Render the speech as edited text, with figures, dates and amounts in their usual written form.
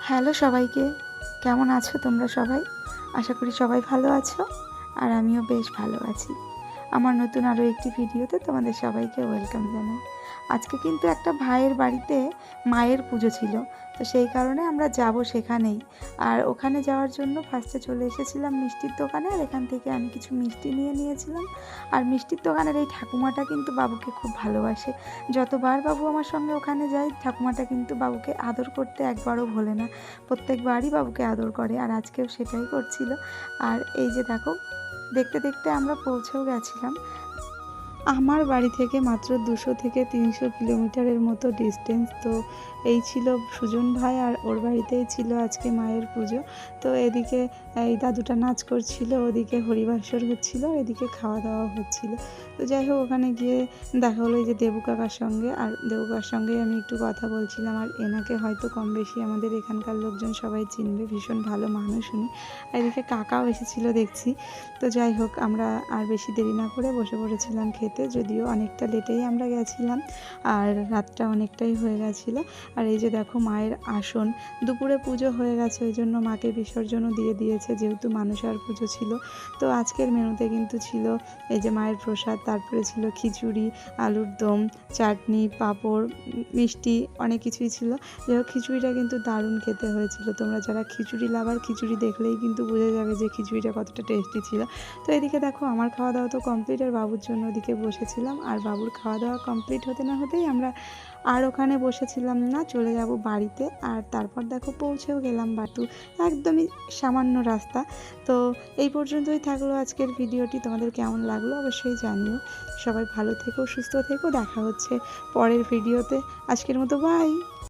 Hello সবাইকে, কেমন আছো তোমরা সবাই? আশা করি সবাই ভালো আছো আর আমিও বেশ ভালো আছি। আমার নতুন আরও একটি ভিডিওতে তোমাদের সবাইকে ওয়েলকাম জানাই। আজকে কিন্তু একটা ভাইয়ের বাড়িতে মায়ের পুজো ছিল, তো সেই কারণে আমরা যাব সেখানেই। আর ওখানে যাওয়ার জন্য ফার্স্টে চলে এসেছিলাম মিষ্টির দোকানে, আর এখান থেকে আমি কিছু মিষ্টি নিয়েছিলাম। আর মিষ্টির দোকানের এই ঠাকুমাটা কিন্তু বাবুকে খুব ভালোবাসে। যতবার বাবু আমার সঙ্গে ওখানে যায়, ঠাকুমাটা কিন্তু বাবুকে আদর করতে একবারও ভোলে না। প্রত্যেকবারই বাবুকে আদর করে, আর আজকেও সেটাই করছিল। আর এই যে দেখো, দেখতে দেখতে আমরা পৌঁছেও গেছিলাম। আমার বাড়ি থেকে মাত্র 200 থেকে 300 কিলোমিটারের মতো ডিস্টেন্স। তো এই ছিল সুজন ভাই, আর ওর বাড়িতেই ছিল আজকে মায়ের পুজো। তো এদিকে এই দাদুটা নাচ করছিল, ওদিকে হরিবাসর হচ্ছিল, আর এদিকে খাওয়া দাওয়া হচ্ছিল। তো যাই হোক, ওখানে গিয়ে দেখা হলো এই যে দেবু কাকার সঙ্গে, আর দেবু কাকার সঙ্গেই আমি একটু কথা বলছিলাম। আর এনাকে হয়তো কম বেশি আমাদের এখানকার লোকজন সবাই চিনবে, ভীষণ ভালো মানুষ উনি। আর এদিকে কাকাও এসেছিলো দেখছি। তো যাই হোক, আমরা আর বেশি দেরি না করে বসে পড়েছিলাম খেতে, যদিও অনেকটা লেটেই আমরা গেছিলাম আর রাতটা অনেকটাই হয়ে গেছিলো। আর এই যে দেখো মায়ের আসন, দুপুরে পুজো হয়ে গেছে, ওই জন্য মাকে বিসর্জনও দিয়ে দিয়েছে, যেহেতু মানুষার পুজো ছিল। তো আজকের মেনুতে কিন্তু ছিল এই যে মায়ের প্রসাদ, তারপরে ছিল খিচুড়ি, আলুর দম, চাটনি, পাঁপড়, মিষ্টি, অনেক কিছুই ছিল। যাই হোক, খিচুড়িটা কিন্তু দারুণ খেতে হয়েছিল। তোমরা যারা খিচুড়ি লাভার, খিচুড়ি দেখলেই কিন্তু বুঝে যাবে যে খিচুড়িটা কতটা টেস্টি ছিল। তো এদিকে দেখো, আমার খাওয়া দাওয়া তো কমপ্লিট, আর বাবুর জন্য ওদিকে বসেছিলাম। আর বাবুর খাওয়া দাওয়া কমপ্লিট হতে না হতেই আমরা আর ওখানে বসেছিলাম না, চলে যাব বাড়িতে। আর তারপর দেখো পৌঁছেও গেলাম বাটু, একদমই সামান্য রাস্তা। তো এই পর্যন্তই থাকলো আজকের ভিডিওটি। তোমাদের কেমন লাগলো অবশ্যই জানিও। সবাই ভালো থেকো, সুস্থ থেকো, দেখা হচ্ছে পরের ভিডিওতে। আজকের মতো বাই।